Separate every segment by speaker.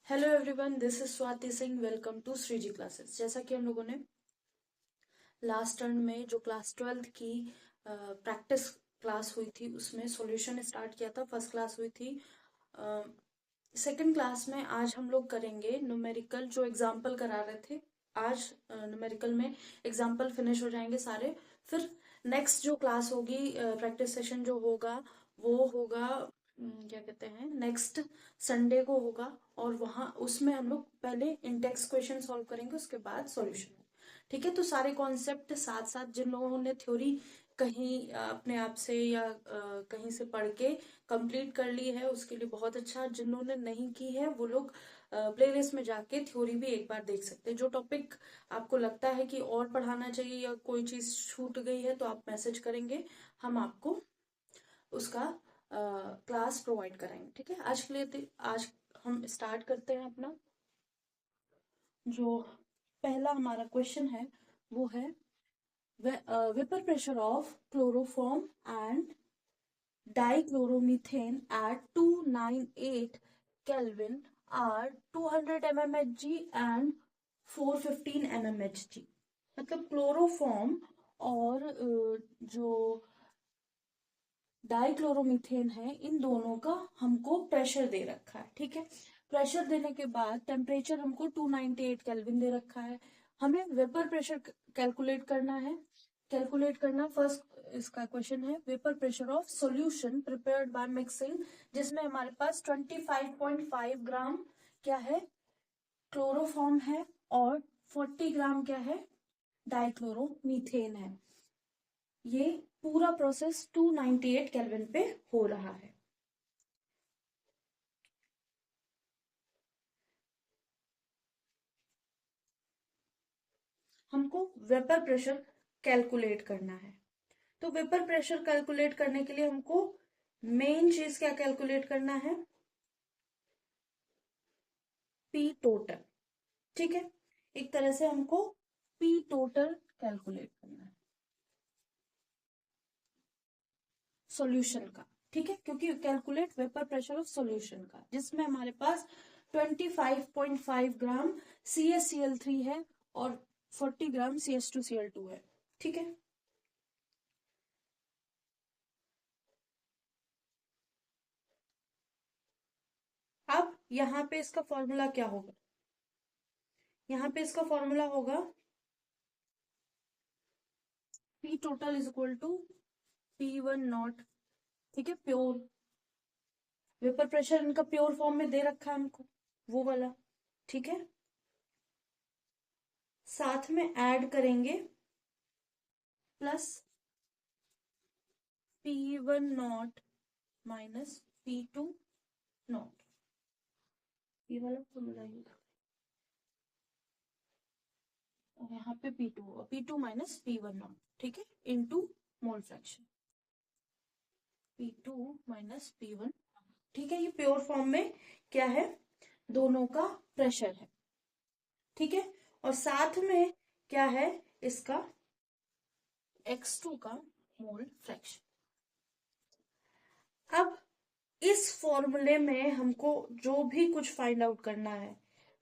Speaker 1: Hello everyone, this is Swati Singh. Welcome to Shreeji classes. जैसा कि हम लोगों ने लास्ट टर्म में जो क्लास 12th की प्रैक्टिस क्लास हुई थी उसमें सॉल्यूशन स्टार्ट किया था। फर्स्ट क्लास हुई थी। सेकंड क्लास में आज हम लोग करेंगे न्यूमेरिकल, जो एग्जाम्पल करा रहे थे। आज न्यूमेरिकल में एग्जाम्पल फिनिश हो जाएंगे सारे। फिर नेक्स्ट जो क्लास होगी, प्रैक्टिस सेशन जो होगा वो होगा क्या कहते हैं, नेक्स्ट संडे को होगा। और वहां उसमें हम लोग पहले इंडेक्स क्वेश्चन सॉल्व करेंगे, उसके बाद सॉल्यूशन। ठीक है, तो सारे कॉन्सेप्ट साथ साथ, जिन लोगों ने थ्योरी कहीं अपने आप से या कहीं से पढ़ के कंप्लीट कर ली है उसके लिए बहुत अच्छा। जिन्होंने नहीं की है वो लोग प्लेलिस्ट में जाके थ्योरी भी एक बार देख सकते हैं। जो टॉपिक आपको लगता है कि और पढ़ाना चाहिए या कोई चीज छूट गई है तो आप मैसेज करेंगे, हम आपको उसका क्लास प्रोवाइड कराएंगे। ठीक है, आज के लिए आज हम स्टार्ट करते हैं अपना। जो पहला हमारा क्वेश्चन है वो है vapour pressure of chloroform and dichloromethane at 298 Kelvin are 200 mmHg and 415 mmHg। मतलब क्लोरोफॉर्म और जो डाइक्लोरोमीथेन है, इन दोनों का हमको प्रेशर दे रखा है। ठीक है, प्रेशर देने के बाद टेम्परेचर हमको 298 केल्विन दे रखा है। हमें वेपर प्रेशर कैलकुलेट करना है। फर्स्ट इसका क्वेश्चन है vapour pressure of solution prepared by mixing, जिसमें हमारे पास 25.5 ग्राम क्या है, क्लोरोफॉर्म है, और 40 ग्राम क्या है, डाइक्लोरोमीथेन है। ये पूरा प्रोसेस 298 केल्विन पे हो रहा है। हमको वेपर प्रेशर कैलकुलेट करना है। तो वेपर प्रेशर कैलकुलेट करने के लिए हमको मेन चीज क्या कैलकुलेट करना है, पी टोटल। ठीक है, एक तरह से हमको पी टोटल कैलकुलेट करना है सॉल्यूशन का। ठीक है, क्योंकि calculate vapour pressure of solution का, जिसमें हमारे पास 25.5 ग्राम CaCl3 है और 40 ग्राम CH2Cl2 है। ठीक है, अब यहाँ पे इसका फॉर्मूला क्या होगा, यहाँ पे इसका फॉर्मूला होगा P total is equal to P1 naught. ठीक है, प्योर वेपर प्रेशर इनका प्योर फॉर्म में दे रखा है हमको, वो वाला। ठीक है, साथ में ऐड करेंगे plus P1 naught minus P2 not. ये वाला फॉर्मूला है, और यहाँ पे P2 माइनस P1 नॉट। ठीक है, into mole fraction P2 minus P1। ठीक है, ये प्योर फॉर्म में क्या है, दोनों का प्रेशर है। ठीक है, और साथ में क्या है, इसका X2 का मोल फ्रैक्शन। अब इस फॉर्मूले में हमको जो भी कुछ फाइंड आउट करना है,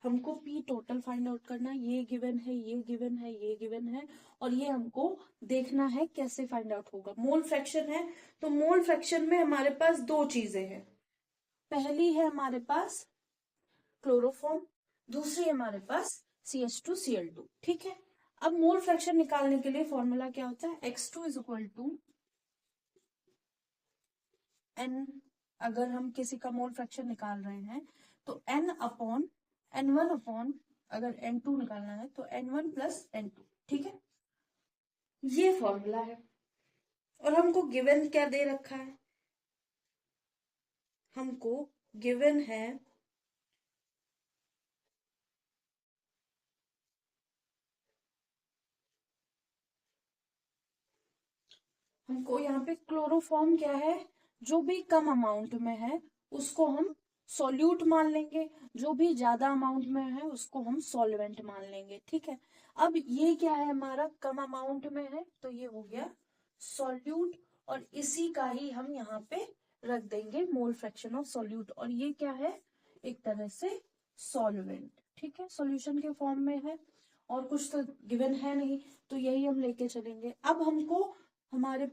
Speaker 1: हमको पी टोटल फाइंड आउट करना है। ये गिवन है, ये गिवन है, ये गिवन है, और ये हमको देखना है कैसे फाइंड आउट होगा। मोल फ्रैक्शन है, तो मोल फ्रैक्शन में हमारे पास दो चीजें हैं। पहली है हमारे पास क्लोरोफॉर्म, दूसरी है हमारे पास CH2Cl2। ठीक है, अब मोल फ्रैक्शन निकालने के लिए फॉर्मूला क्या होता है, X2 is equal to N। अगर हम किसी का मोल फ्रैक्शन निकाल रहे हैं तो N/N1 अगर N2 निकालना है तो N1 प्लस N2। ठीक है, ये फॉर्मूला है। और हमको गिवन क्या दे रखा है, हमको गिवन है हमको यहाँ पे क्लोरोफॉर्म क्या है, जो भी कम अमाउंट में है उसको हम सॉल्यूट मान लेंगे, जो भी ज्यादा अमाउंट में है उसको हम सॉल्वेंट मान लेंगे। ठीक है, अब ये क्या है, हमारा कम अमाउंट में है तो ये हो गया सॉल्यूट, और इसी का ही हम यहाँ पे रख देंगे मोल फ्रैक्शन ऑफ सॉल्यूट। और ये क्या है, एक तरह से सॉल्वेंट। ठीक है, सॉल्यूशन के फॉर्म में है और कुछ तो गिवन है नहीं, तो यही हम लेके चलेंगे। अब हमको हमारे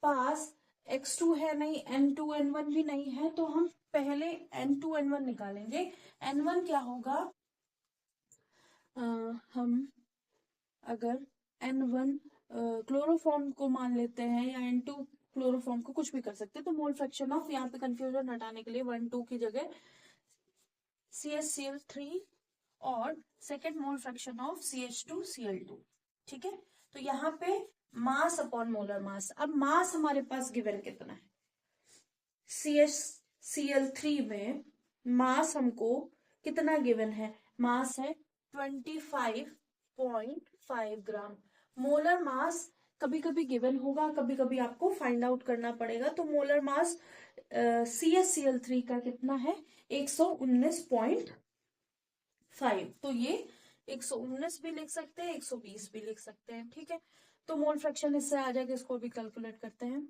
Speaker 1: पास x2 है नहीं, n2 n1 भी नहीं है, तो हम पहले n2 n1 निकालेंगे। n1 क्या होगा, हम अगर n1 क्लोरोफॉर्म को मान लेते हैं या n2 क्लोरोफॉर्म को, कुछ भी कर सकते हैं, तो मोल फ्रैक्शन ऑफ, यहाँ पे कंफ्यूजन हटाने के लिए 1 2 की जगह CH Cl3 और second mole fraction of CH2Cl2। ठीक है, तो यहाँ पे मास अपॉन मोलर मास। अब मास हमारे पास गिवन कितना है, CH Cl3 में मास हमको कितना गिवन है, मास है 25.5 ग्राम। मोलर मास कभी कभी गिवन होगा, कभी कभी आपको फाइंड आउट करना पड़ेगा। तो मोलर मास CH Cl3 का कितना है, 119.5। तो ये 119 भी लिख सकते हैं, 120 भी लिख सकते हैं। ठीक है, तो मोल फ्रैक्शन इससे आ जाएगा, इसको भी कैलकुलेट करते हैं।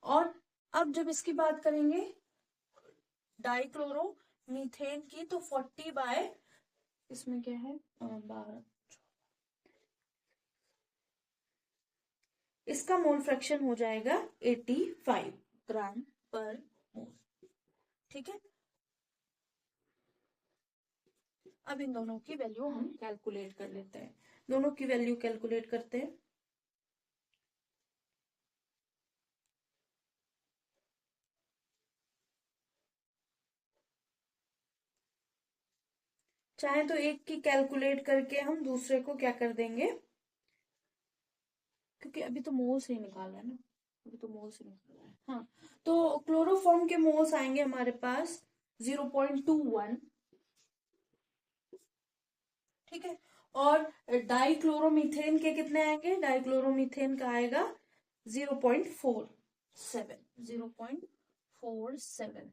Speaker 1: और अब जब इसकी बात करेंगे डाइक्लोरो मीथेन की, तो 40 बाय, इसमें क्या है 12, इसका मोल फ्रैक्शन हो जाएगा 85 ग्राम पर मोल। ठीक है, अब इन दोनों की वैल्यू हम कैलकुलेट कर लेते हैं। दोनों की वैल्यू कैलकुलेट करते हैं। चाहे तो एक की कैलकुलेट करके हम दूसरे को क्या कर देंगे, क्योंकि अभी तो मोल्स ही निकालना है ना, अभी तो मोल्स ही निकालना है। हाँ, तो क्लोरोफॉर्म के मोल्स आएंगे हमारे पास 0.21। ठीक है, और डाइक्लोरोमीथेन के कितने आएंगे, डाइक्लोरोमीथेन का आएगा 0.47, 0.47।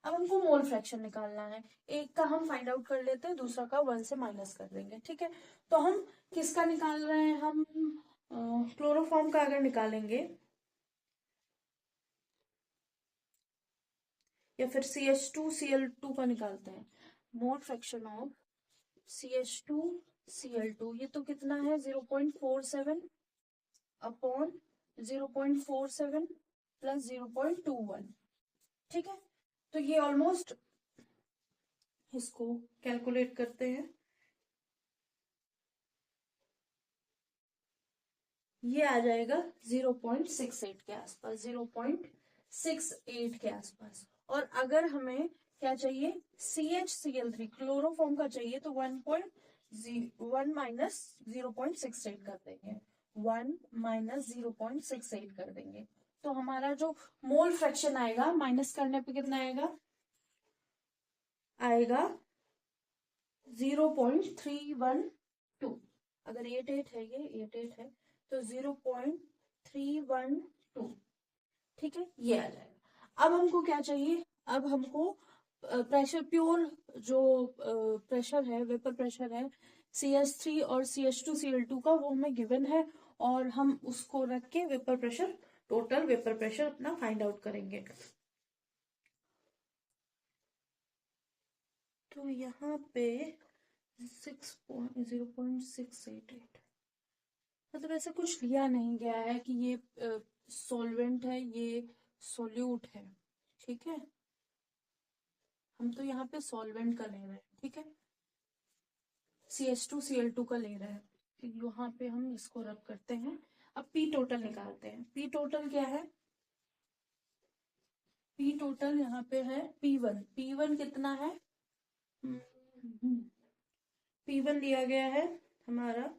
Speaker 1: अब हमको मोल फ्रैक्शन निकालना है, एक का हम फाइंड आउट कर लेते हैं, दूसरा का 1 से माइनस कर देंगे। ठीक है, तो हम किसका निकाल रहे हैं, हम क्लोरोफॉर्म का अगर निकालेंगे या फिर CH2Cl2 का निकालते हैं, मोल फ्रैक्शन ऑफ CH2Cl2, ये तो कितना है 0.47 अपॉन 0.47 प्लस 0.21। ठीक है, तो ये ऑलमोस्ट, इसको कैलकुलेट करते हैं, ये आ जाएगा 0.68 के आसपास, 0.68 के आसपास। और अगर हमें क्या चाहिए, CH क्लोरोफॉर्म का चाहिए, तो 1 माइनस 0.68 कर देंगे, 1 माइनस 0.68 कर देंगे। तो हमारा जो मोल फ्रैक्शन आएगा, माइनस करने पे कितना आएगा, आएगा 0.312। अगर 88 है, ये 88 है, तो 0.312। ठीक है, ये आ जाएगा। अब हमको क्या चाहिए, अब हमको प्रेशर, प्योर जो प्रेशर है, वेपर प्रेशर है CH3 और CH2Cl2 का, वो हमें गिवन है, और हम उसको रख के vapour pressure, total vapour pressure अपना फाइंड आउट करेंगे। तो यहाँ पे 0.688, मतलब ऐसा कुछ लिया नहीं गया है कि ये सॉल्वेंट है, ये सोल्यूट है। ठीक है, हम तो यहाँ पे सॉल्वेंट का ले रहे हैं। ठीक है, CH2Cl2 का ले रहे हैं, तो यहाँ पे हम इसको रख करते हैं। अब P टोटल निकालते हैं। P टोटल क्या है, P टोटल यहाँ पे है P1। P1 कितना है, P1 लिया गया है हमारा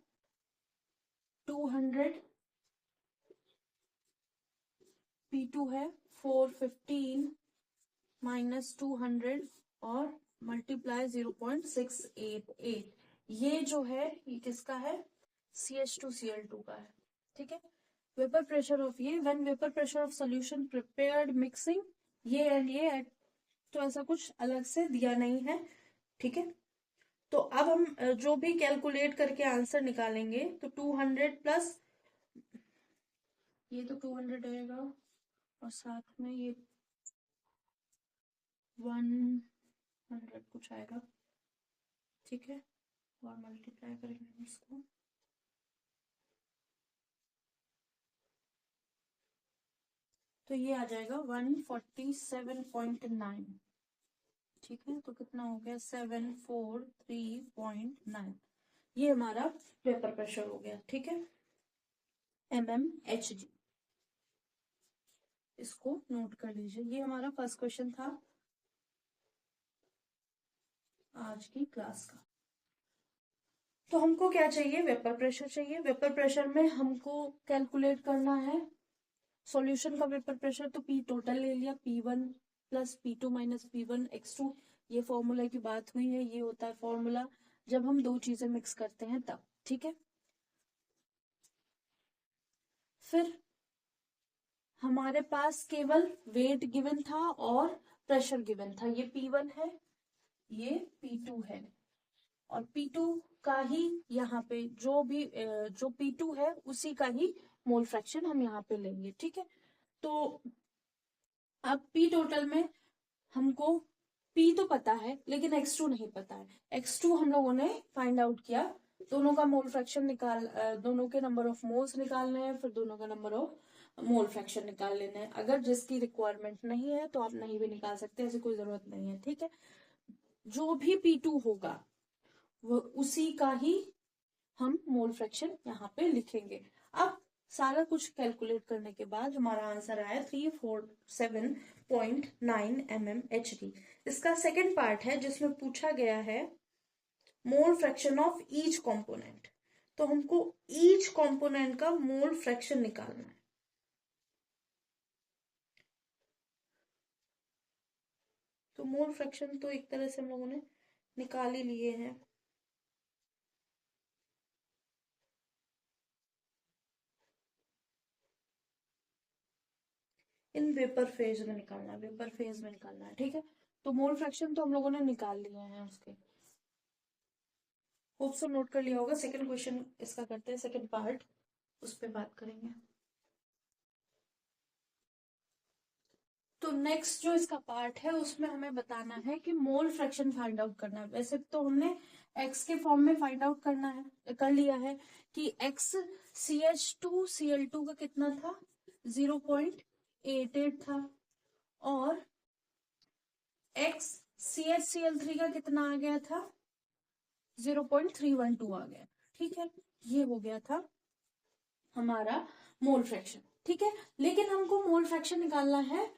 Speaker 1: 200, P2 है 415 माइनस 200 और मल्टीप्लाई 0.688। ये जो है, ये किसका है, CH2Cl2 का है। ठीक है, वेपर प्रेशर ऑफ, ये when vapour pressure of solution prepared mixing, ये एंड ये, तो ऐसा कुछ अलग से दिया नहीं है। ठीक है, तो अब हम जो भी कैलकुलेट करके आंसर निकालेंगे, तो 200 प्लस, ये तो 200 रहेगा, और साथ में ये 100 कुछ आएगा, ठीक है, और मल्टीप्लाई करेंगे हम इसको, तो ये आ जाएगा 147.9। ठीक है, तो कितना हो गया 743.9, ये हमारा वेपर प्रेशर हो गया। ठीक है, mmHg, इसको नोट कर लीजिए। ये हमारा फर्स्ट क्वेश्चन था आज की क्लास का। तो हमको क्या चाहिए, वेपर प्रेशर चाहिए। वेपर प्रेशर में हमको कैलकुलेट करना है सॉल्यूशन का वेपर प्रेशर, तो पी टोटल ले लिया, P1 plus P2 minus P1 x2, ये फॉर्मूला की बात हुई है, ये होता है फॉर्मूला जब हम दो चीजें मिक्स करते हैं तब। ठीक है, फिर हमारे पास केवल वेट गिवन था और प्रेशर गिवन था। ये P1 है, ये P2 है, और P2 का ही यहाँ पे जो P2 है उसी का ही मोल फ्रैक्शन हम यहाँ पे लेंगे। ठीक है, तो अब P टोटल में हमको P तो पता है लेकिन x2 नहीं पता है। x2 हम लोगों ने फाइंड आउट किया, दोनों का मोल फ्रैक्शन दोनों के नंबर ऑफ मोल्स निकालने हैं, फिर दोनों का नंबर ऑफ मोल फ्रैक्शन निकाल लेना है। अगर जिसकी रिक्वायरमेंट नहीं है तो आप नहीं भी निकाल सकते, ऐसी कोई जरूरत नहीं है। ठीक है, जो भी P2 होगा वो उसी का ही हम मोल फ्रैक्शन यहाँ पे लिखेंगे। अब सारा कुछ कैलकुलेट करने के बाद हमारा आंसर आया 347.9 mmHg। इसका सेकंड पार्ट है जिसमें पूछा गया है mole fraction of each component, तो हमको ईच कंपोनेंट का मोल फ्रैक्शन निकालना है। तो मोल फ्रैक्शन तो एक तरह से हम लोगों ने निकाल ही लिए हैं। इन वेपर फेज में निकालना है, वेपर फेज में निकालना है। ठीक है, तो मोल फ्रैक्शन तो हम लोगों ने निकाल लिए हैं उसके, होप सो नोट कर लिया होगा। सेकंड क्वेश्चन इसका करते हैं, सेकंड पार्ट उस पर बात करेंगे। तो नेक्स्ट जो इसका पार्ट है उसमें हमें बताना है कि मोल फ्रैक्शन फाइंड आउट करना है। वैसे तो हमने x के फॉर्म में फाइंड आउट कर लिया है कि x CH2Cl2 का कितना था 0.88 था, और x CHCl3 का कितना आ गया था 0.312 आ गया। ठीक है, ये हो गया था हमारा मोल फ्रैक्शन। ठीक है, लेकिन हमको मोल फ्रैक्शन निकालना है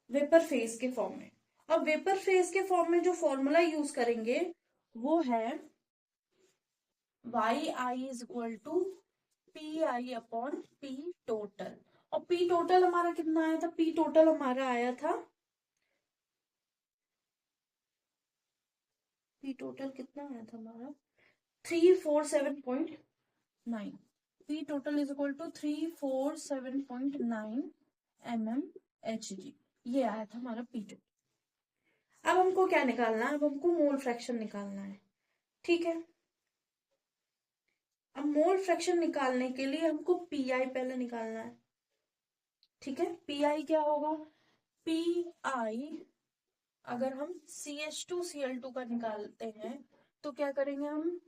Speaker 1: वेपर फेज के फॉर्म में। अब वेपर फेज के फॉर्म में जो फॉर्मूला यूज करेंगे वो है YI is equal to PI upon P total. और P टोटल हमारा कितना आया था, P टोटल हमारा आया था, P टोटल कितना आया था हमारा 347.9। P total is equal to 347.9 mmHg, ये आया था हमारा P टोटल। अब हमको क्या निकालना है, अब हमको मोल फ्रैक्शन निकालना है। ठीक है, अब मोल फ्रैक्शन निकालने के लिए हमको PI पहले निकालना है। ठीक है, PI क्या होगा, PI अगर हम CH2Cl2 का निकालते हैं तो क्या करेंगे, हम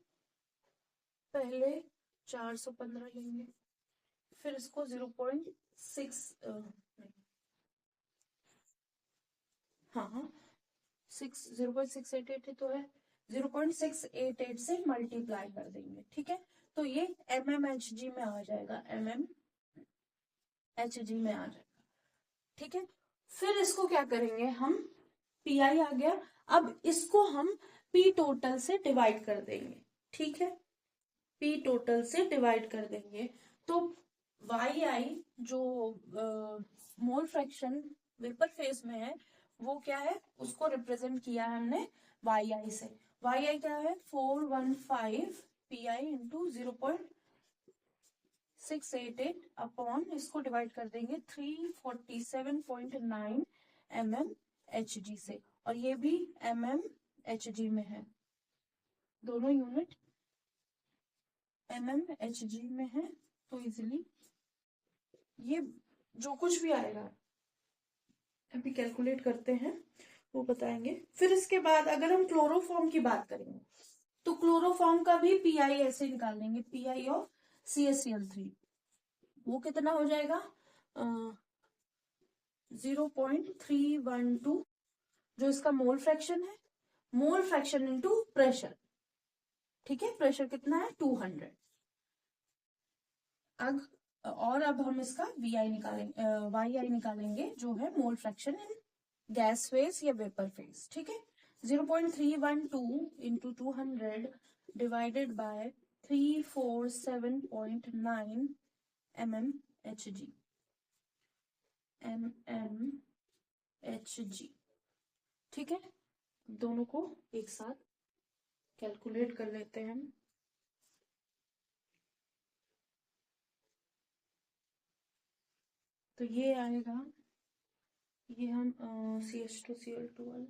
Speaker 1: पहले 415 लेंगे, फिर इसको 0.6 हाँ 0.688 तो है, 0.688 से मल्टीप्लाई कर देंगे। ठीक है, तो ये mmHg में आ जाएगा, mmHg में आ जाएगा। ठीक है, फिर इसको क्या करेंगे हम, PI आ गया, अब इसको हम P टोटल से डिवाइड कर देंगे। ठीक है, P टोटल से डिवाइड कर देंगे, तो YI जो मोल फ्रैक्शन वेपर फेज में है वो क्या है, उसको रिप्रेजेंट किया है हमने YI से। YI क्या है 415 PI इंटू 0.688 अपॉन, इसको डिवाइड कर देंगे 347.9 mmHg से, और ये भी mmHg में है, दोनों यूनिट mmHg में है, तो इजीली ये जो कुछ भी आएगा अभी कैलकुलेट करते हैं वो बताएंगे। फिर इसके बाद अगर हम क्लोरोफॉर्म की बात करेंगे तो क्लोरोफॉर्म का भी पीआई ऐसे निकाल लेंगे, पीआई ऑफ CaCl3 वो कितना हो जाएगा 0.312, जो इसका मोल फ्रैक्शन है, मोल फ्रैक्शन इनटू प्रेशर, ठीक है, प्रेशर कितना है 200। अब हम इसका VI निकालेंगे, YI निकालेंगे, जो है mole fraction in gas phase या वेपर फेज, ठीक है। 0.312 इंटू 200 डिवाइडेड बाय 347.9 mmHg, ठीक है। दोनों को एक साथ कैलकुलेट कर लेते हैं हम। तो ये आएगा, ये हम CH2Cl2 वाला,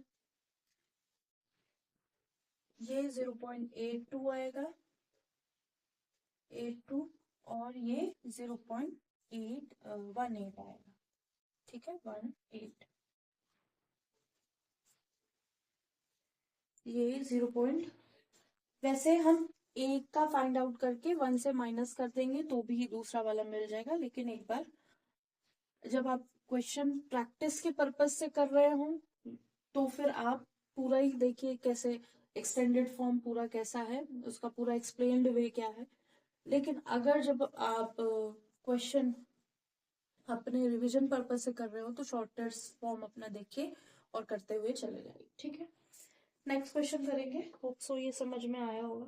Speaker 1: ये 0.82 आएगा, 82, और ये 0.818 आएगा, ठीक है, 18, ये 0. वैसे हम एक का फाइंड आउट करके 1 से माइनस कर देंगे तो भी दूसरा वाला मिल जाएगा, लेकिन एक बार जब आप क्वेश्चन प्रैक्टिस के पर्पज से कर रहे हो तो फिर आप पूरा ही देखिए कैसे एक्सटेंडेड फॉर्म पूरा कैसा है, उसका पूरा एक्सप्लेन्ड वे क्या है। लेकिन अगर जब आप क्वेश्चन अपने रिवीजन पर्पज से कर रहे हो तो शॉर्टेस्ट फॉर्म अपना देखिए और करते हुए चले जाइए, ठीक है। नेक्स्ट क्वेश्चन करेंगे, होप सो ये समझ में आया होगा।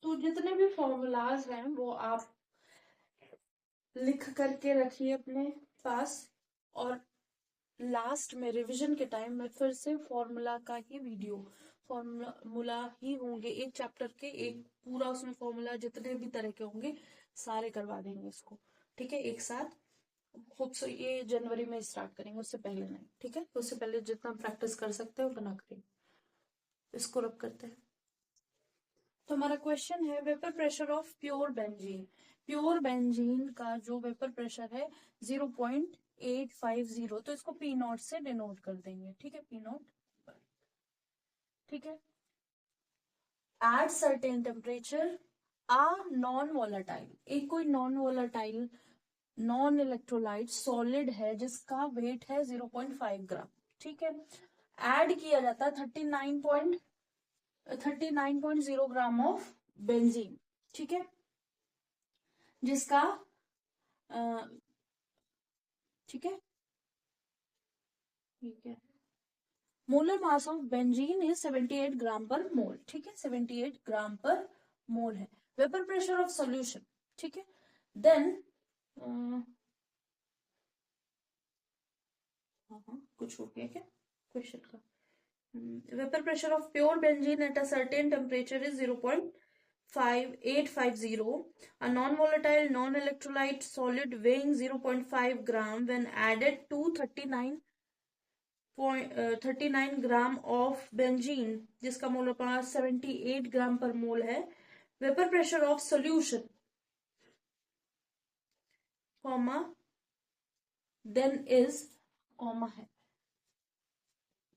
Speaker 1: तो जितने भी फॉर्मूलाज हैं वो आप लिख करके रखिए अपने पास, और लास्ट में रिवीजन के टाइम में फिर से फॉर्मूला का ही वीडियो, फॉर्मूला ही होंगे एक चैप्टर के, एक पूरा उसमें फॉर्मूला जितने भी तरह के होंगे सारे करवा देंगे इसको, ठीक है, एक साथ। होप सो ये जनवरी में स्टार्ट करेंगे, उससे पहले नहीं, ठीक है, उससे पहले जितना प्रैक्टिस कर सकते हैं उतना करेंगे। इसको रब करते हैं। तो हमारा क्वेश्चन है vapour pressure of pure benzene. Pure benzene का जो वेपर प्रेशर है 0.850, तो इसको P नॉट से डिनोट कर देंगे, ठीक है, P नॉट, ठीक है। At certain temperature a non volatile, एक कोई non volatile non electrolyte solid है जिसका वेट है 0.5 ग्राम, ठीक है, ऐड किया जाता है 39.0 ग्राम ऑफ बेंजीन, ठीक है, जिसका ठीक है, ठीक है, molar mass of benzene is 78 gram पर मोल, ठीक है, 78 ग्राम पर मोल है। वेपर प्रेशर ऑफ सॉल्यूशन, ठीक है, देन कुछ हो गया क्या क्वेश्चन का। Vapour pressure of pure benzene at a certain temperature is 0.5850. A non-volatile non-electrolyte solid weighing 0.5 gram when added to 39 gram of benzene जिसका मोलर मास 78 ग्राम पर mole है। Vapour pressure of solution comma then is comma है,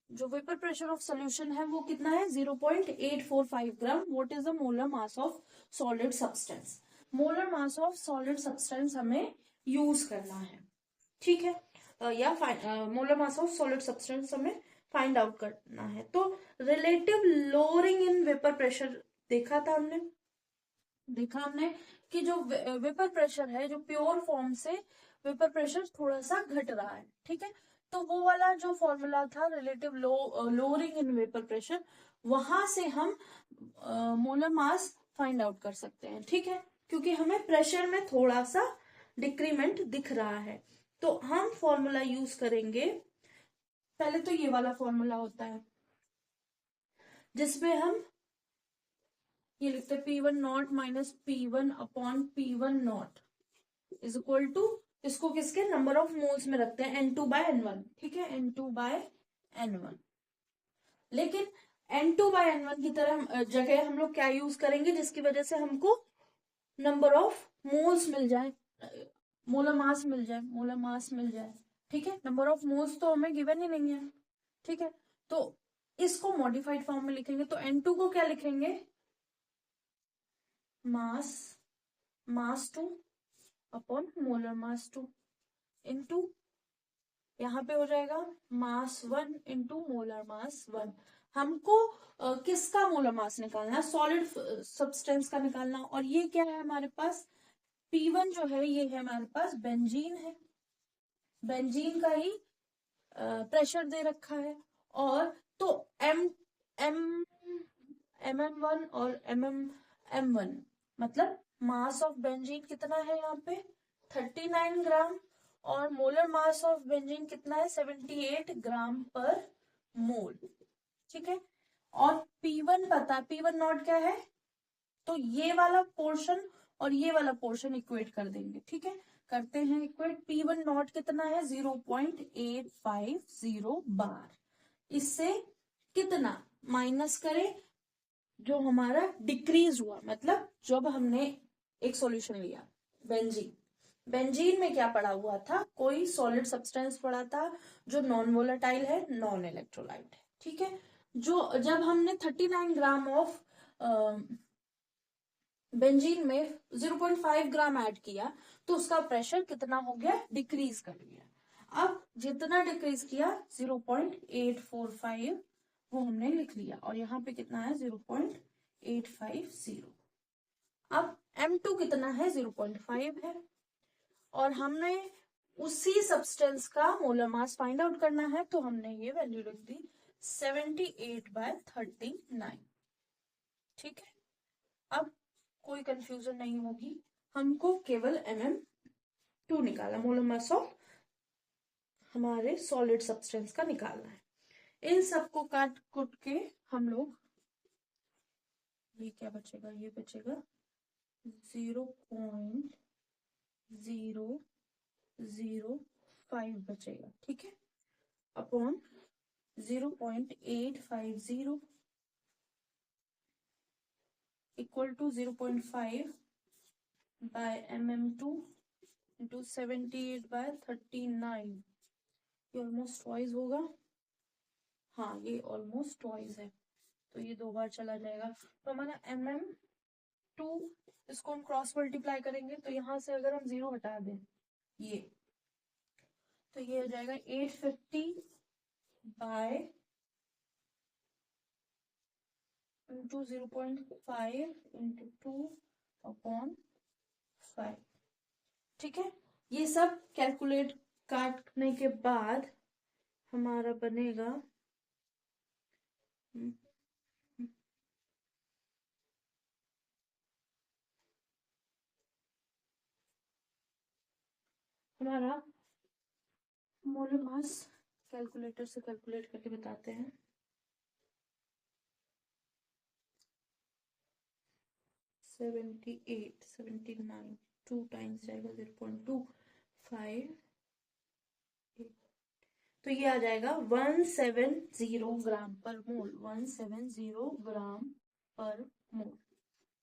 Speaker 1: जो vapour pressure of solution है वो कितना है 0.845 gram. What is the molar mass of solid substance. Molar mass of solid substance हमें यूज करना है, ठीक है, या molar mass of solid substance हमें फाइंड आउट करना है। तो relative lowering in vapour pressure देखा हमने कि जो वेपर प्रेशर है जो प्योर फॉर्म से वेपर प्रेशर थोड़ा सा घट रहा है, ठीक है, तो वो वाला जो फॉर्मूला था relative lowering in vapour pressure, वहां से हम मोलर मास फाइंड आउट कर सकते हैं, ठीक है, क्योंकि हमें प्रेशर में थोड़ा सा डिक्रीमेंट दिख रहा है। तो हम फॉर्मूला यूज करेंगे, पहले तो ये वाला फॉर्मूला होता है जिसमें हम ये लिखते हैं P1 naught minus P1 upon P1 naught is equal to, इसको किसके नंबर ऑफ मोल्स में रखते हैं N2 बाय N1, ठीक है, N2 बाय N1। लेकिन N2 बाय N1 की तरह जगह हम लोग क्या यूज करेंगे जिसकी वजह से हमको नंबर ऑफ मोल्स मिल जाए, मोलर मास मिल जाए, ठीक है, नंबर ऑफ मोल्स तो हमें गिवन ही नहीं है। ठीक है, तो इसको मॉडिफाइड फॉर्म में लिखेंगे, तो N2 को क्या लिखेंगे, मास 2 अपॉन मोलर मास 2 इंटू, यहाँ पे हो जाएगा मास 1 इंटू मोलर मास 1। हमको किसका मोलर मास निकालना है, सॉलिड सब्सटेंस का निकालना। और ये क्या है हमारे पास, P1 जो है ये है हमारे पास बेंजीन है, बेंजीन का ही प्रेशर दे रखा है। और तो एम एम MM1 और MM1 मतलब मास ऑफ बेंजीन कितना है यहाँ पे 39 ग्राम, और मोलर मास ऑफ बेंजीन कितना है 78 ग्राम पर मोल। ठीक है, और P1 पता है, P1 नॉट क्या है, तो ये वाला पोर्शन और ये वाला पोर्शन इक्वेट कर देंगे। ठीक है, करते हैं इक्वेट। P1 नॉट कितना है 0.850 बार, इससे कितना माइनस करें, जो हमारा डिक्रीज हुआ, मतलब जब हमने एक सॉल्यूशन लिया बेंजीन, बेंजीन में क्या पड़ा हुआ था, कोई सॉलिड सब्सटेंस पड़ा था जो नॉन वोलेटाइल है, नॉन इलेक्ट्रोलाइट है। ठीक है, जो जब हमने 39 ग्राम ऑफ बेंजीन में 0.5 ग्राम ऐड किया, तो उसका प्रेशर कितना हो गया, डिक्रीज कर गया। अब जितना डिक्रीज किया 0.845 वो हमने लिख लिया, और यहाँ पे कितना है 0.850। अब M2 कितना है 0.5 है, और हमने उसी सब्सटेंस का मोलर मास फाइंड आउट करना है, तो हमने ये वैल्यू लिख दी 78/39। ठीक है, अब कोई कंफ्यूजन नहीं होगी, हमको केवल MM2 निकाला, मोलर मास ऑफ हमारे सॉलिड सब्सटेंस का निकालना है। इन सबको काट कुट के हम लोग, ये क्या बचेगा, ये बचेगा 0.005 बचेगा। ठीक है, upon 0.850 equal to 0.5 by MM2 into 78/39, ये ऑलमोस्ट ट्वाइस होगा। हाँ, ये ऑलमोस्ट ट्वाइस है, तो ये 2 बार चला जाएगा। तो हमारा MM2, इसको हम क्रॉस मल्टीप्लाई करेंगे, तो यहाँ से अगर हम 0 हटा दें ये, तो ये हो जाएगा 850 बाय इंटू 0.5 इंटू 2 अपॉन 5। ठीक है, ये सब कैलकुलेट काटने के बाद हमारा बनेगा हमारा मोलर मास, कैलकुलेटर से कैलकुलेट करके बताते हैं। 78 79 2 टाइम्स जाएगा 0.25, तो ये आ जाएगा 170 ग्राम पर मोल, 170 ग्राम पर मोल।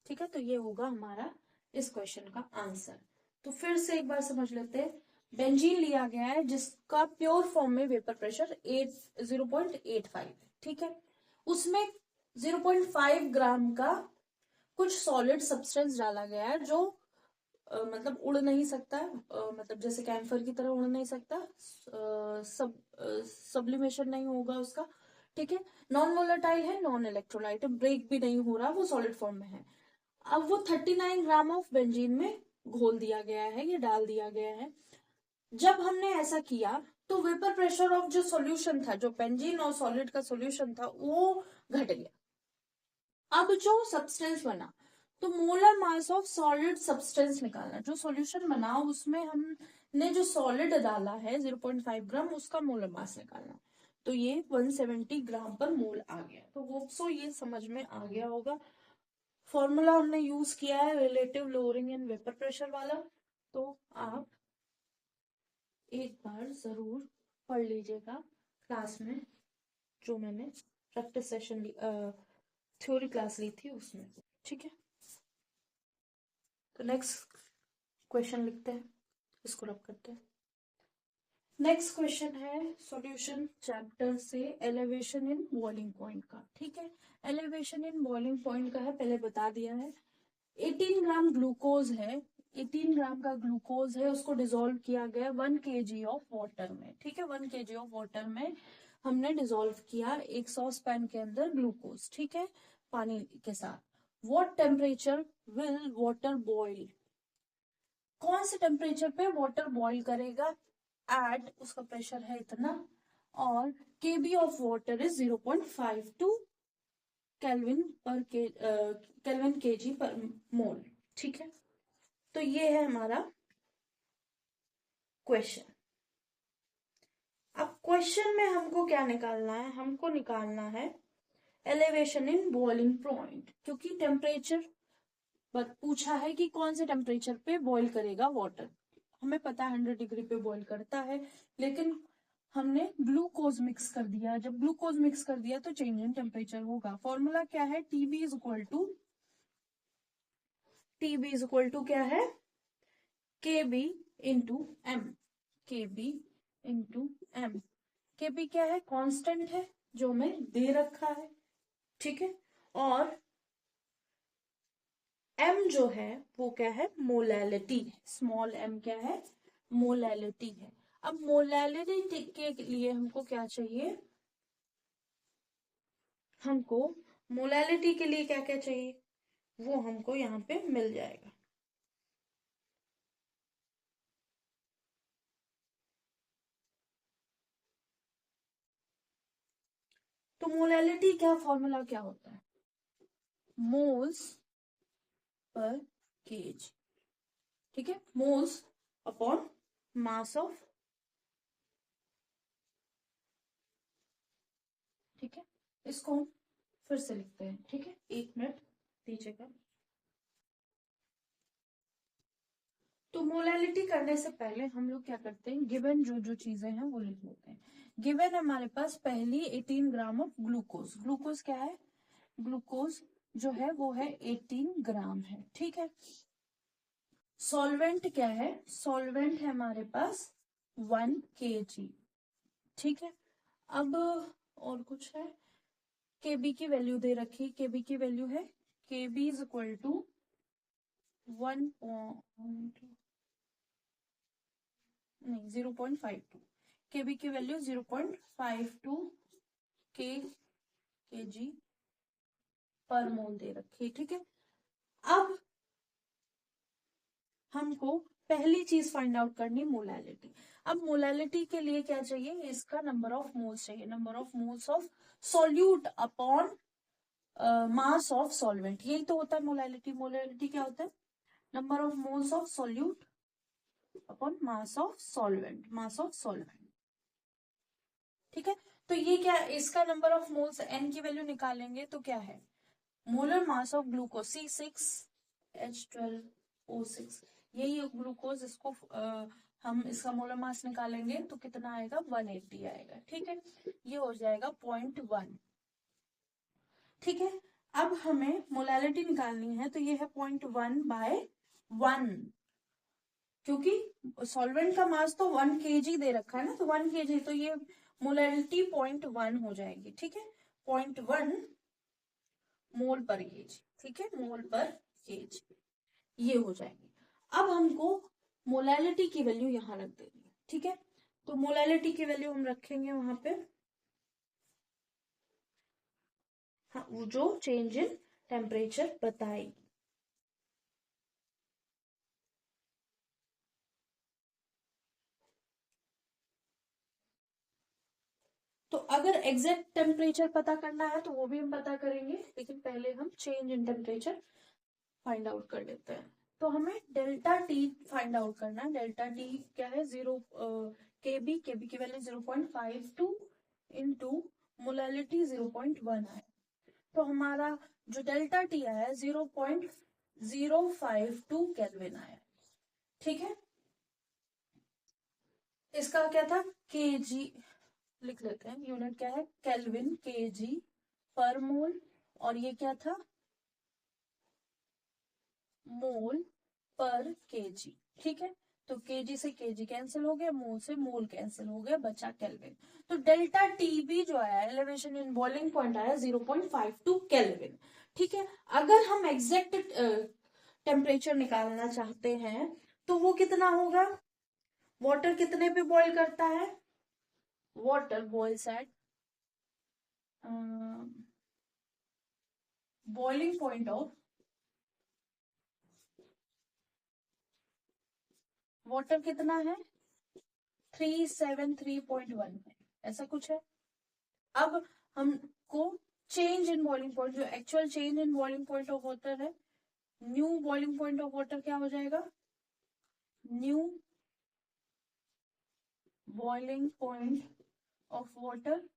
Speaker 1: ठीक है, तो ये होगा हमारा इस क्वेश्चन का आंसर। तो फिर से एक बार समझ लेते हैं, बेंजीन लिया गया है जिसका प्योर फॉर्म में वेपर प्रेशर 0.85 है। ठीक है, उसमें 0.5 ग्राम का कुछ सॉलिड सब्सटेंस डाला गया है, जो मतलब उड़ नहीं सकता, मतलब जैसे कैम्फर की तरह उड़ नहीं सकता, सब्लिमेशन नहीं होगा उसका। ठीक है, नॉन वोलेटाइल है, नॉन इलेक्ट्रोलाइट है, ब्रेक भी नहीं हो रहा, वो सॉलिड फॉर्म में है। अब वो 39 ग्राम ऑफ बेंजीन में घोल दिया गया है, ये डाल दिया गया है। जब हमने ऐसा किया तो वेपर प्रेशर ऑफ जो सॉल्यूशन था, जो बेंजीन और सॉलिड का सॉल्यूशन था, वो घट गया। अब जो सब्सटेंस बना, तो molar mass of solid substance निकालना, जो सॉल्यूशन बना उसमें हमने जो सॉलिड डाला है 0.5 ग्राम, उसका मोलर मास निकालना, तो ये 170 ग्राम पर मोल आ गया। तो होप्सो ये समझ में आ गया होगा। फॉर्मूला हमने यूज किया है relative lowering in vapour pressure वाला, तो आप एक बार जरूर पढ़ लीजिएगा क्लास में, जो मैंने प्रैक्टिस सेशन थ्योरी क्लास ली थी उसमें। ठीक है, तो नेक्स्ट क्वेश्चन लिखते हैं, इसको रब करते हैं। नेक्स्ट क्वेश्चन है सॉल्यूशन चैप्टर से एलिवेशन इन बॉइलिंग पॉइंट का। ठीक है, एलिवेशन इन बॉइलिंग पॉइंट का है, पहले बता दिया है। 18 ग्राम ग्लूकोज है, 18 ग्राम का ग्लूकोज है, उसको डिसॉल्व किया गया 1 kg ऑफ वाटर में। ठीक है, 1 kg ऑफ वाटर में हमने डिसॉल्व किया एक सॉस पैन के अंदर ग्लूकोज। ठीक है, पानी के साथ। What temperature will water boil, कौन से टेम्परेचर पे वाटर बॉइल करेगा एट, उसका प्रेशर है इतना, और K B of water is 0.52 kelvin per kelvin K G per mole. ठीक है, तो ये है हमारा क्वेश्चन। अब क्वेश्चन में हमको क्या निकालना है, हमको निकालना है एलिवेशन इन बॉइलिंग पॉइंट, क्योंकि टेम्परेचर पूछा है कि कौन से टेम्परेचर पे बॉईल करेगा वाटर। हमें पता है 100 डिग्री पे बॉईल करता है, लेकिन हमने ग्लूकोज मिक्स कर दिया। जब ग्लूकोज मिक्स कर दिया तो चेंज इन टेम्परेचर होगा। फॉर्मूला क्या है, टीबी इज इक्वल टू क्या है, के बी इंटू एम, के बी इंटू एम। के बी क्या है, कांस्टेंट है जो हमें दे रखा है। ठीक है, और एम जो है वो क्या है, मोलैलिटी। स्मॉल एम क्या है, मोलैलिटी है। अब मोलैलिटी के लिए हमको क्या चाहिए, हमको मोलैलिटी के लिए क्या क्या चाहिए वो हमको यहाँ पे मिल जाएगा। तो मोलैलिटी क्या फॉर्मूला क्या होता है, मोल्स पर केज। ठीक है, मोल्स अपॉन मास ऑफ। ठीक है, इसको हम फिर से लिखते हैं। ठीक है, 1 मिनट दीजिएगा। तो मोलैलिटी करने से पहले हम लोग क्या करते हैं, गिवन जो जो चीजें हैं वो लिख लेते हैं। गिवन हमारे पास पहली 18 ग्राम ऑफ ग्लूकोज। ग्लूकोज क्या है, ग्लूकोज जो है वो है 18 ग्राम है। ठीक है, सॉल्वेंट क्या है, सॉल्वेंट है हमारे पास 1 kg। ठीक है, अब और कुछ है, केबी की वैल्यू दे रखी, केबी की वैल्यू है केबी इज इक्वल टू 1 नहीं 0.52, केबी की वैल्यू 0.52 केजी पर मोल दे रखी। ठीक है, अब हमको पहली चीज फाइंड आउट करनी मोलैलिटी। अब मोलैलिटी के लिए क्या चाहिए, इसका नंबर ऑफ मोल्स चाहिए, number of moles of solute upon mass of solvent. यही तो होता है मोलैलिटी। मोलैलिटी क्या होता है, number of moles of solute upon mass of solvent, mass of solvent. ठीक है, तो ये क्या, इसका नंबर ऑफ मोल्स एन की वैल्यू निकालेंगे तो क्या है, molar mass of glucose C6H12O6, यही ग्लूकोज। इसको हम इसका मोलर मास निकालेंगे तो कितना आएगा, 180 आएगा। ठीक है, ये हो जाएगा 0.1। ठीक है, अब हमें मोलैलिटी निकालनी है तो ये है 0.1/1, क्योंकि सॉल्वेंट का मास तो 1 kg दे रखा है ना, तो 1 kg, तो ये मोलैलिटी 0.1 हो जाएगी। ठीक है, 0.1 मोल पर केजी। ठीक है, मोल पर केजी ये हो जाएगी। अब हमको मोलैलिटी की वैल्यू यहाँ रख देनी है। ठीक है, तो मोलैलिटी की वैल्यू हम रखेंगे वहां पे, हाँ, वो जो चेंज इन टेम्परेचर बताएगी। तो अगर एग्जैक्ट टेम्परेचर पता करना है तो वो भी हम पता करेंगे, लेकिन पहले हम change in temperature find out कर लेते हैं। तो हमें डेल्टा टी फाइंड आउट करना है। डेल्टा टी क्या है, केबी की वैल्यू 0.52 इंटू मोलैलिटी 0.1 है। तो हमारा जो डेल्टा टी आया 0.052 केल्विन आया। ठीक है, इसका क्या था, केजी लिख लेते हैं, यूनिट क्या है, केल्विन, केजी पर मोल, और ये क्या था, मोल पर केजी। ठीक है, तो केजी से केजी कैंसिल हो गया, मोल से मोल कैंसिल हो गया, बचा केल्विन। तो डेल्टा टीबी जो आया एलिवेशन इन बॉइलिंग पॉइंट आया 0.52 केल्विन। ठीक है, अगर हम एग्जैक्ट टेम्परेचर निकालना चाहते हैं तो वो कितना होगा? वाटर कितने पे बॉईल करता है? Water boils at boiling point of water कितना है? 373.1 है, ऐसा कुछ है। अब हमको चेंज इन बॉइलिंग पॉइंट, जो actual change in boiling point of water है, new boiling point of water क्या हो जाएगा? New boiling point of water,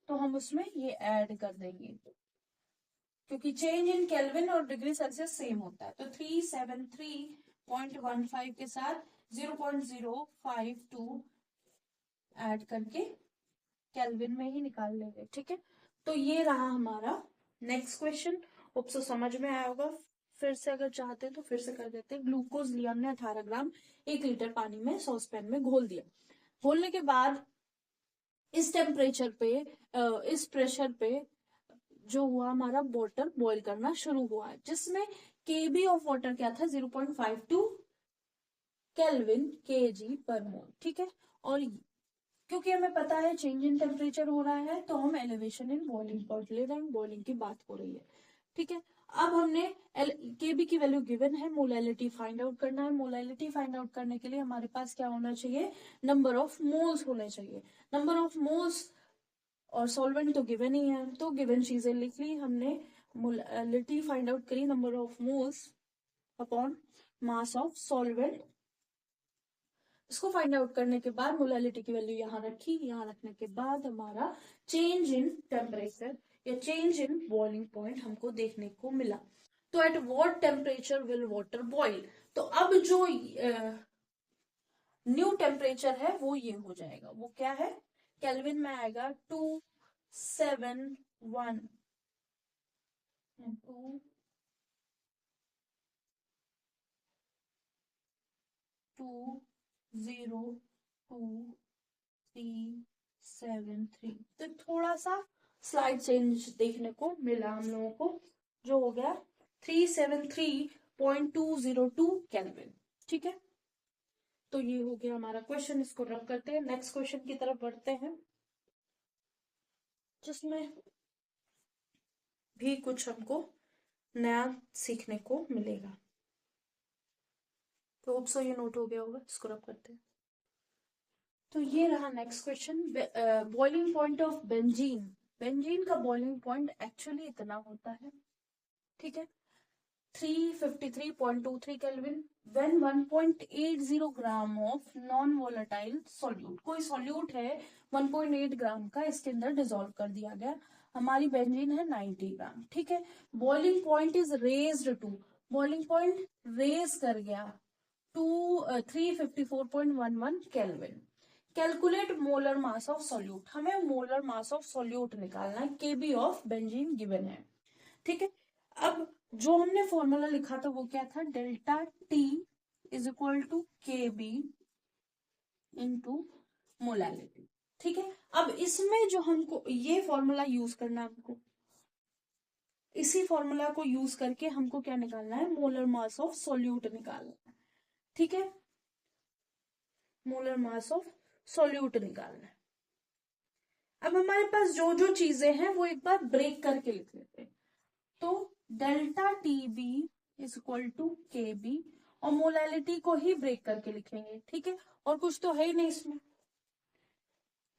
Speaker 1: तो हम उसमें ये ऐड कर देंगे क्योंकि चेंज इन केल्विन और डिग्री सेल्सियस सेम होता है। तो 373.15 के साथ 0.052 ऐड करके केल्विन में ही निकाल लेंगे। ठीक है, तो ये रहा हमारा नेक्स्ट क्वेश्चन। होप सो समझ में आया होगा। फिर से अगर चाहते हैं तो फिर से कर देते हैं। ग्लूकोज लिया हमने 18 ग्राम 1 लीटर पानी में सॉस पैन में घोल दिया। घोलने के बाद इस टेम्परेचर पे इस प्रेशर पे जो हुआ हमारा वाटर बॉईल करना शुरू हुआ, जिसमें केबी ऑफ वाटर क्या था? 0.52 केल्विन केजी पर मोल। ठीक है, और क्योंकि हमें पता है चेंज इन टेम्परेचर हो रहा है तो हम एलिवेशन इन बॉइलिंग पॉइंट ले रहे हैं, बॉइलिंग की बात हो रही है। ठीक है, अब हमने केबी की वैल्यू गिवन है, मोलैलिटी फाइंड आउट करना है। मोलैलिटी फाइंड आउट करने के लिए हमारे पास क्या होना चाहिए? नंबर ऑफ मोल्स होने चाहिए। नंबर ऑफ मोल्स और सॉल्वेंट तो गिवन ही है, तो गिवन चीजें लिख ली हमने। मोलैलिटी फाइंड आउट करी, number of moles upon mass of solvent. इसको फाइंड आउट करने के बाद मोलैलिटी की वैल्यू यहाँ रखी, यहाँ रखने के बाद हमारा चेंज इन टेम्परेचर या चेंज इन बॉइलिंग पॉइंट हमको देखने को मिला। तो at what temperature will water boil? तो अब जो न्यू टेम्परेचर है वो ये हो जाएगा। वो क्या है? केल्विन में आएगा 271 202.373। तो थोड़ा सा स्लाइड चेंज देखने को मिला हम लोगों को, जो हो गया 373.202 केल्विन। ठीक है, तो ये हो गया हमारा क्वेश्चन। इसको रब करते हैं, नेक्स्ट क्वेश्चन की तरफ बढ़ते हैं, जिसमें भी कुछ हमको नया सीखने को मिलेगा। तो होप सो ये नोट हो गया होगा। इसको रब करते हैं। तो ये रहा next question, boiling point of benzene. Benzene का बॉइलिंग पॉइंट एक्चुअली इतना होता है, ठीक है, 353.23 kelvin when 1.80 gram of non volatile solute. कोई सॉल्यूट है 1.8 ग्राम का, इसके अंदर डिसॉल्व कर दिया गया। हमारी बेंजीन है 90 ग्राम। ठीक है, boiling point is raised to, boiling point raise कर गया to 354.11 kelvin. Calculate molar mass of solute. हमें मोलर मास ऑफ सॉल्यूट निकालना है, केबी ऑफ बेंजीन गिवन है। ठीक है, अब जो हमने फॉर्मूला लिखा था वो क्या था? Delta T is equal to K B into molality. ठीक है, अब इसमें जो हमको ये फॉर्मूला यूज करना है, हमको इसी फॉर्मूला को यूज करके हमको क्या निकालना है? मोलर मास ऑफ सॉल्यूट निकालना है। ठीक है, मोलर मास ऑफ सॉल्यूट निकालना है। अब हमारे पास जो जो चीजें हैं वो एक बार ब्रेक करके लिख लेते हैं। तो delta T B is equal to K B, और मोलैलिटी को ही ब्रेक करके लिखेंगे। ठीक है, और कुछ तो है ही नहीं इसमें,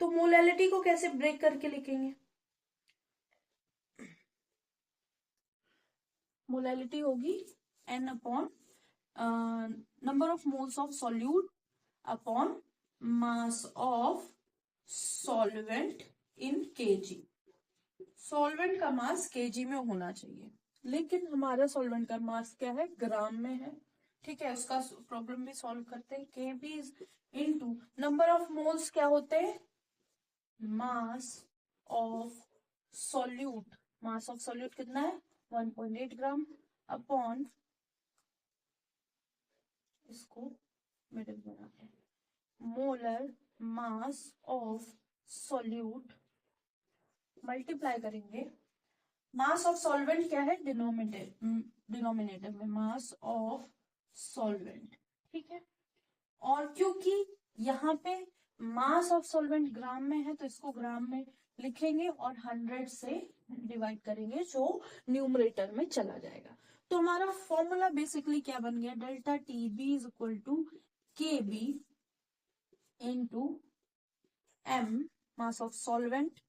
Speaker 1: तो मोलैलिटी को कैसे ब्रेक करके लिखेंगे? मोलैलिटी होगी n upon number of moles of solute upon mass of solvent in KG. Solvent का मास केजी में होना चाहिए, लेकिन हमारा सॉल्वेंट का मास क्या है? ग्राम में है। ठीक है, उसका प्रॉब्लम भी सॉल्व करते हैं। K B into number of moles क्या होते हैं? Mass of solute. Mass of solute कितना है? 1.8 ग्राम अपॉन, इसको मिडिल बनाते हैं, molar mass of solute multiply करेंगे, मास ऑफ सॉल्वेंट क्या है, डिनोमिनेटर में मास ऑफ सॉल्वेंट, ठीक है। और क्योंकि यहाँ पे मास ऑफ सॉल्वेंट ग्राम में है तो इसको ग्राम में लिखेंगे और 100 से डिवाइड करेंगे जो न्यूमरेटर में चला जाएगा। तो हमारा फॉर्मूला बेसिकली क्या बन गया, delta T B is equal to K B into M mass of solvent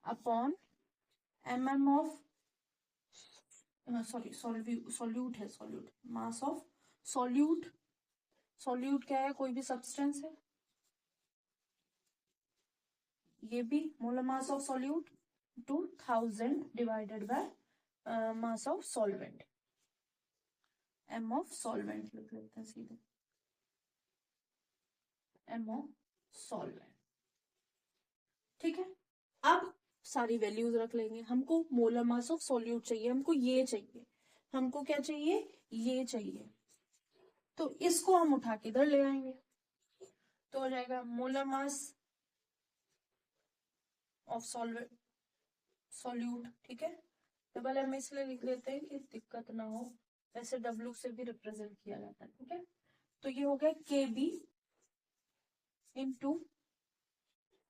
Speaker 1: upon M of sorry solute है, solute mass of solute, solute क्या है, कोई भी सब्सटेंस है, ये भी molar mass of solute 2000 divided by mass of solvent, M of solvent लिख लेते हैं सीधे, एम ऑफ सॉल्वेंट, ठीक है। अब सारी वैल्यूज रख लेंगे, हमको मोलर मास ऑफ सॉल्यूट चाहिए, हमको ये चाहिए, हमको क्या चाहिए, ये चाहिए, तो इसको हम उठा के इधर ले आएंगे, तो हो जाएगा मोलर मास ऑफ सॉल्यूट, ठीक है। डबल एम इसलिए लिख लेते हैं कि दिक्कत ना हो, वैसे डब्ल्यू से भी रिप्रेजेंट किया जाता है, ठीक है। तो ये हो गया K B into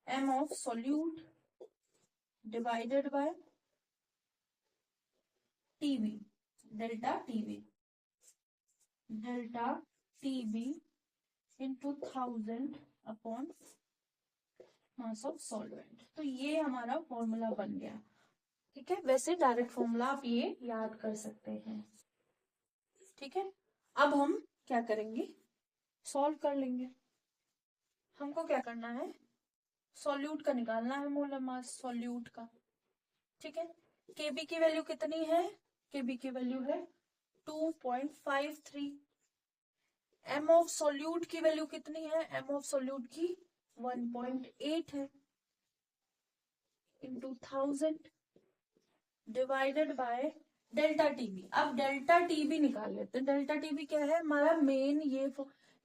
Speaker 1: M of solute divided by T B, delta T B, delta T B into 1000 upon mass of solvent. तो ये हमारा फॉर्मूला बन गया, ठीक है। वैसे डायरेक्ट फॉर्मूला आप ये याद कर सकते हैं, ठीक है। अब हम क्या करेंगे, सॉल्व कर लेंगे। हमको क्या करना है, सॉल्यूट का निकालना है, मोलर मास सॉल्यूट का, ठीक है। केबी की वैल्यू कितनी है, केबी की वैल्यू है 2.53, एम ऑफ सॉल्यूट की वैल्यू कितनी है, एम ऑफ सॉल्यूट की 1.8 है, into 1000 divided by delta TB. अब डेल्टा टीबी निकाल लेते हैं, डेल्टा टीबी क्या है, हमारा मेन ये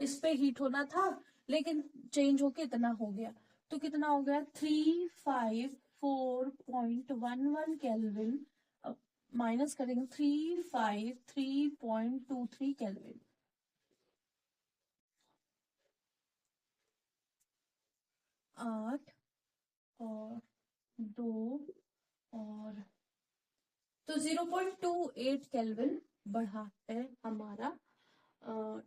Speaker 1: इस पे हीट होना था लेकिन चेंज होके इतना हो गया, तो कितना हो गया 354.11 केल्विन, माइनस करेंगे 353.23 केल्विन, 8 और 2 और तो 0.28 केल्विन बढ़ा है हमारा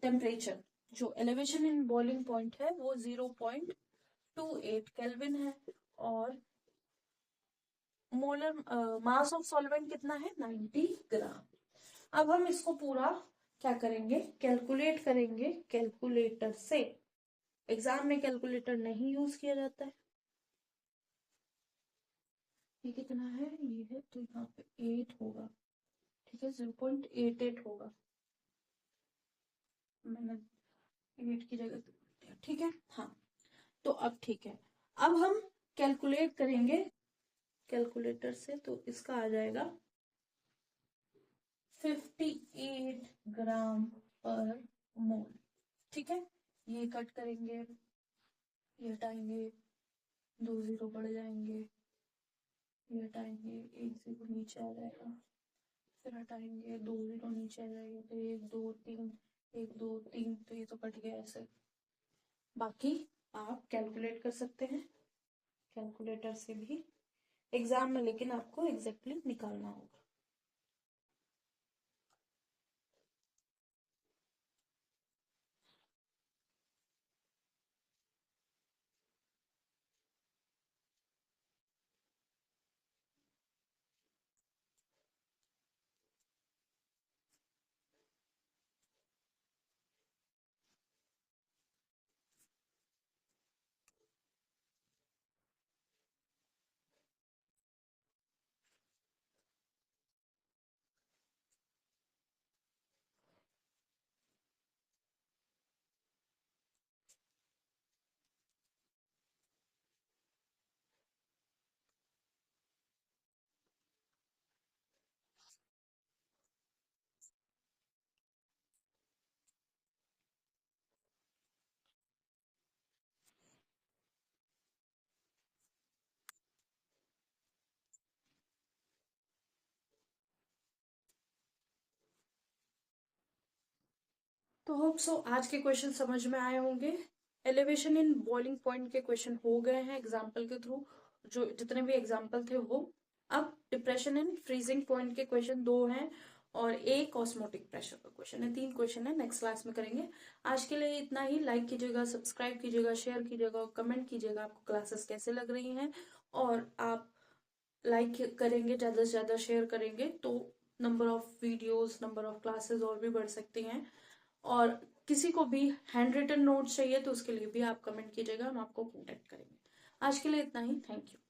Speaker 1: टेम्परेचर, जो एलिवेशन इन बॉइलिंग पॉइंट है वो 0.28 केल्विन है, और मोलर मास ऑफ सॉल्वेंट कितना है 90 ग्राम। अब हम इसको पूरा क्या करेंगे, कैलकुलेट करेंगे कैलकुलेटर से, एग्जाम में कैलकुलेटर नहीं यूज किया जाता है। ये कितना है, ये है तो यहाँ पे 8 होगा, ठीक है, 0.88 होगा, मैंने 8 की जगह, ठीक है, हाँ। तो अब ठीक है, अब हम कैलकुलेट करेंगे कैलकुलेटर से, तो इसका आ जाएगा 58 ग्राम पर मोल, ठीक है। ये कट करेंगे, ये हटाएंगे, 2 जीरो बढ़ जाएंगे, ये हटाएंगे, 1 जीरो नीचे आ जाएगा, फिर हटाएंगे, 2 जीरो नीचे आ जाएगा, तो 1 2 3, 1 2 3, तो ये तो कट गया ऐसे। बाकी आप कैलकुलेट कर सकते हैं कैलकुलेटर से भी एग्जाम में, लेकिन आपको एग्जैक्टली निकालना होगा। तो होप सो आज के क्वेश्चन समझ में आए होंगे। एलिवेशन इन बॉइलिंग पॉइंट के क्वेश्चन हो गए हैं एग्जाम्पल के थ्रू, जो जितने भी एग्जाम्पल थे वो। अब डिप्रेशन इन फ्रीजिंग पॉइंट के क्वेश्चन 2 हैं और एक ऑस्मोटिक प्रेशर का क्वेश्चन है। 3 क्वेश्चन है, नेक्स्ट क्लास में करेंगे। आज के लिए इतना ही। लाइक कीजिएगा, सब्सक्राइब कीजिएगा, शेयर कीजिएगा और कमेंट कीजिएगा आपको क्लासेस कैसे लग रही हैं। और आप लाइक करेंगे, ज्यादा से ज्यादा शेयर करेंगे तो number of videos, number of classes और भी बढ़ सकती हैं। और किसी को भी हैंड रिटन नोट चाहिए तो उसके लिए भी आप कमेंट कीजिएगा, हम आपको कॉन्टेक्ट करेंगे। आज के लिए इतना ही। Thank you.